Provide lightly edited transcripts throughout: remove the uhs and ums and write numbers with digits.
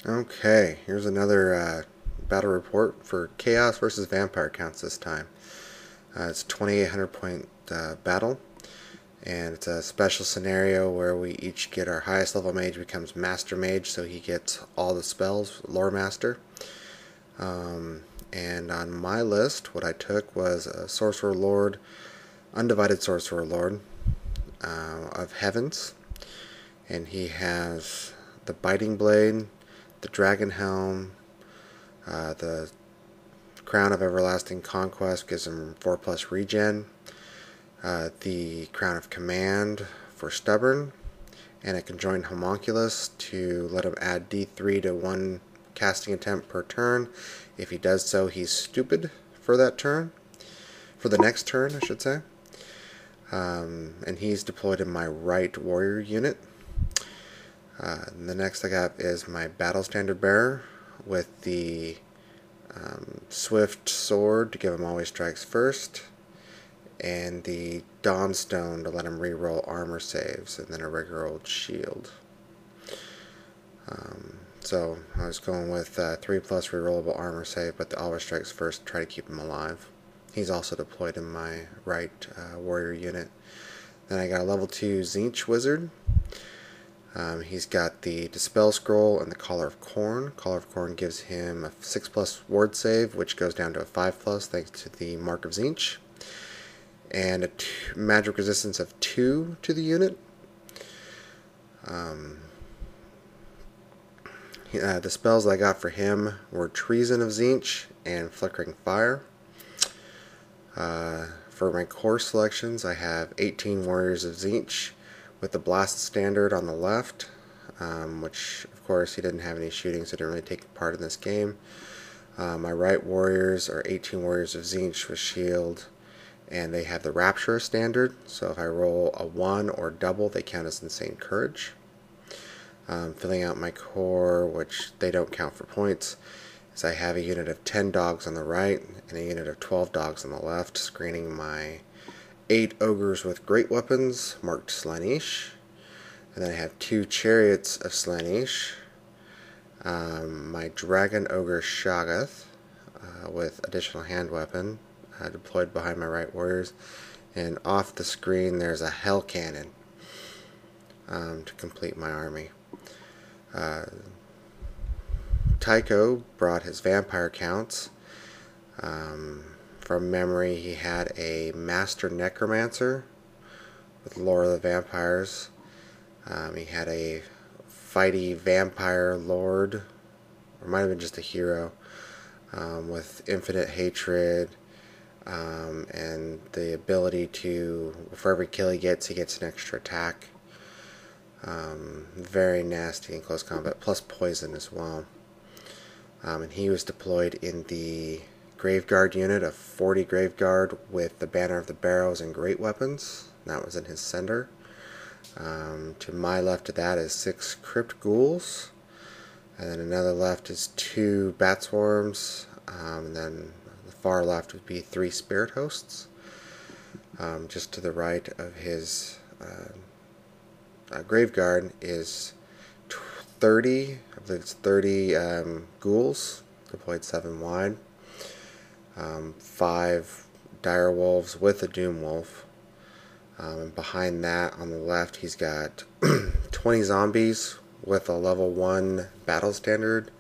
Okay, here's another battle report for Chaos versus Vampire counts this time. It's a 2,800 point battle, and it's a special scenario where we each get our highest level mage becomes Master Mage, so he gets all the spells, Lore Master. And on my list, what I took was a Sorcerer Lord, Undivided Sorcerer Lord of Heavens, and he has the Biting Blade, the Dragon Helm, the Crown of Everlasting Conquest gives him 4+ regen, the Crown of Command for Stubborn, and a Conjoined Homunculus to let him add D3 to one casting attempt per turn. If he does so, he's stupid for that turn. For the next turn, I should say. And he's deployed in my right warrior unit. The next I got is my Battle Standard Bearer with the Swift Sword to give him always strikes first, and the Dawnstone to let him reroll armor saves, and then a regular old shield. So I was going with 3+ rerollable armor save, but the always strikes first to try to keep him alive. He's also deployed in my right warrior unit. Then I got a level 2 Tzeentch Wizard. He's got the Dispel Scroll and the Collar of Corn. Collar of Corn gives him a 6+ ward save, which goes down to a 5+ thanks to the Mark of Tzeentch, and a magic resistance of 2 to the unit. The spells I got for him were Treason of Tzeentch and Flickering Fire. For my core selections, I have 18 Warriors of Tzeentch with the Blast Standard on the left, which of course he didn't have any shooting, so didn't really take part in this game. My right warriors are 18 Warriors of Tzeentch with shield, and they have the Rapture Standard, so if I roll a 1 or double, they count as Insane Courage. Filling out my core, which they don't count for points, is I have a unit of 10 dogs on the right and a unit of 12 dogs on the left, screening my 8 ogres with great weapons marked Slaanesh, and then I have 2 chariots of Slaanesh, my dragon ogre Shoggoth with additional hand weapon deployed behind my right warriors, and off the screen there's a hell cannon to complete my army. Tycho brought his vampire counts. From memory, he had a Master Necromancer with Lore of the Vampires. He had a fighty Vampire Lord, or might have been just a hero, with Infinite Hatred, and the ability to, for every kill he gets an extra attack. Very nasty in close combat, plus poison as well. And he was deployed in the Graveguard unit of 40 Graveguard with the Banner of the Barrows and great weapons. That was in his center. To my left of that is 6 Crypt Ghouls, and then another left is 2 Bat Swarms, and then the far left would be 3 Spirit Hosts. Just to the right of his Graveguard is 30, I believe it's 30 ghouls, deployed 7 wide, 5 dire wolves with a doom wolf, and behind that on the left he's got 20 zombies with a level 1 battle standard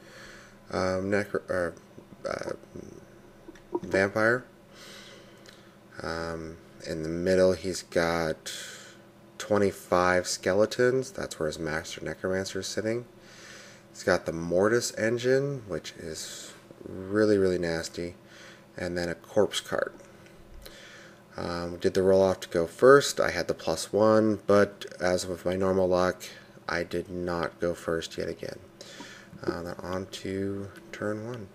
vampire. In the middle he's got 25 skeletons. That's where his Master Necromancer is sitting. He's got the Mortis engine, which is really, really nasty, and then a corpse cart. Did the roll off to go first. I had the +1, but as with my normal luck, I did not go first yet again. Then on to turn 1.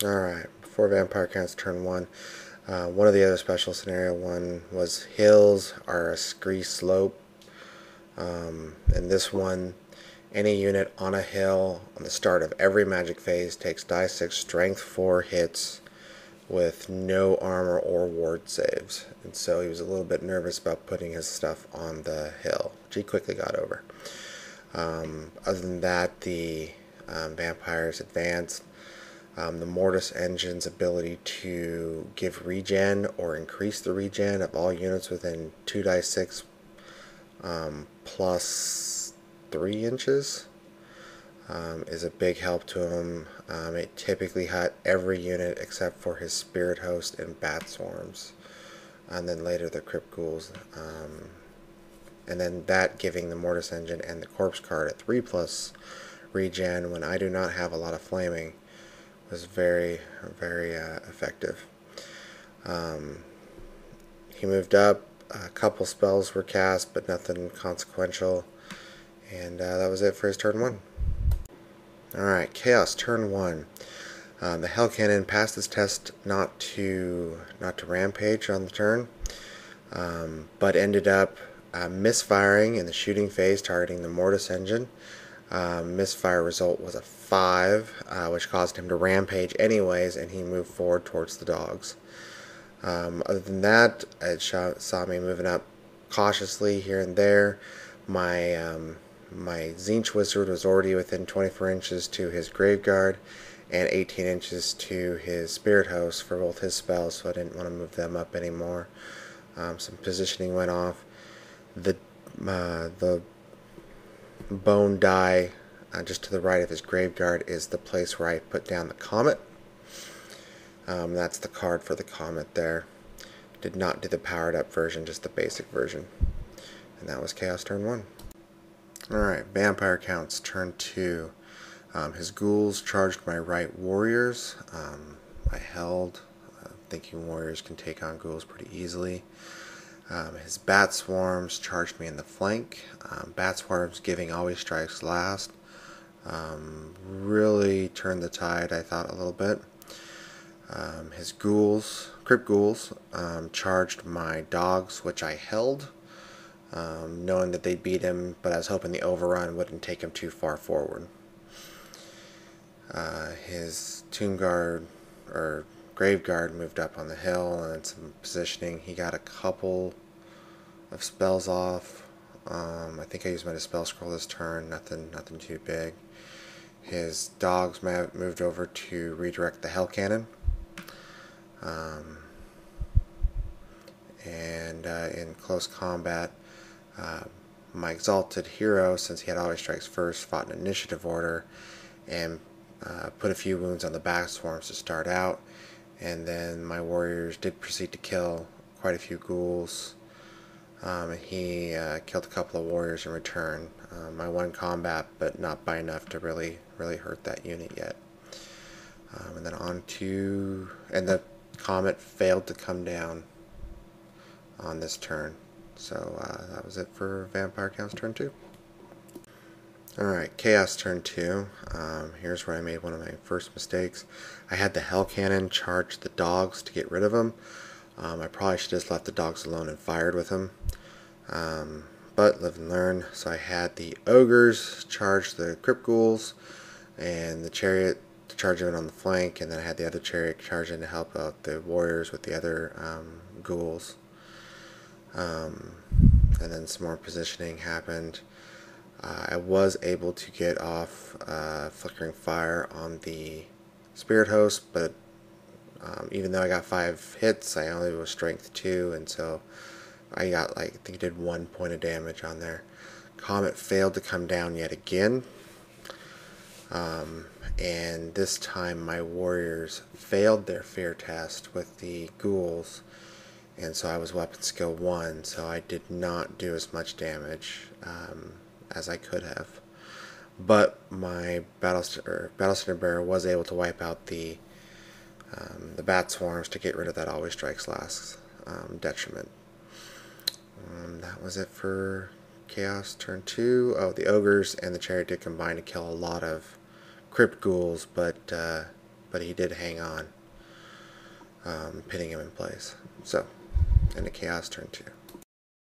Alright, before Vampire counts turn 1. One of the other special scenario one was hills are a scree slope. In this one, any unit on a hill on the start of every magic phase takes die 6 strength 4 hits with no armor or ward saves. And so he was a little bit nervous about putting his stuff on the hill, which he quickly got over. Other than that, the vampires advanced. The Mortis engine's ability to give regen or increase the regen of all units within 2d6 plus 3 inches is a big help to him. It typically hit every unit except for his Spirit Host and Bat Swarms, and then later the Crypt Ghouls. And then that giving the Mortis engine and the Corpse card at 3 plus regen when I do not have a lot of flaming was very, very effective. He moved up. A couple spells were cast, but nothing consequential. And that was it for his turn 1. Alright, Chaos, turn 1. The Hell Cannon passed his test not to rampage on the turn, but ended up misfiring in the shooting phase, targeting the Mortis engine. Misfire result was a 5, which caused him to rampage anyways, and he moved forward towards the dogs. Other than that, it saw me moving up cautiously here and there. My Tzeentch Wizard was already within 24 inches to his Graveguard and 18 inches to his Spirit Host for both his spells, so I didn't want to move them up anymore. Some positioning went off. The bone die just to the right of his Graveguard is the place where I put down the Comet. That's the card for the Comet there. Did not do the powered up version, just the basic version. And that was Chaos turn 1. Alright, Vampire counts turn 2. His ghouls charged my right warriors. I held, thinking warriors can take on ghouls pretty easily. His Bat Swarms charged me in the flank. Bat Swarms giving always strikes last. Really turned the tide, I thought, a little bit. His ghouls, Crypt Ghouls, charged my dogs, which I held, knowing that they'd beat him, but I was hoping the overrun wouldn't take him too far forward. His Tomb Guard, or Grave Guard, moved up on the hill and some positioning. He got a couple of spells off. I think I used my Dispel Scroll this turn, nothing too big. His dogs moved over to redirect the Hell Cannon. And in close combat, my Exalted Hero, since he had always strikes first, fought in initiative order and put a few wounds on the Bat Swarms to start out, and then my warriors did proceed to kill quite a few ghouls. He killed a couple of warriors in return. I won combat, but not by enough to really hurt that unit yet. And then and the Comet failed to come down on this turn. So that was it for Vampire Counts turn 2. Alright, Chaos turn 2. Here's where I made one of my first mistakes. I had the Hell Cannon charge the dogs to get rid of them. I probably should have just left the dogs alone and fired with them. But live and learn. So I had the Ogres charge the Crypt Ghouls, and the Chariot to charge it on the flank, and then I had the other Chariot charge in to help out the Warriors with the other Ghouls. And then some more positioning happened. I was able to get off Flickering Fire on the Spirit Host, but even though I got 5 hits, I only was Strength 2, and so I got, I think I did 1 point of damage on there. Comet failed to come down yet again, and this time my warriors failed their fear test with the ghouls, and so I was weapon skill 1, so I did not do as much damage as I could have. But my Battlestar Bearer was able to wipe out the Bat Swarms to get rid of that always strikes last detriment. That was it for Chaos turn 2. Oh, the Ogres and the Chariot did combine to kill a lot of Crypt Ghouls, but he did hang on, pinning him in place. So, into Chaos turn 2.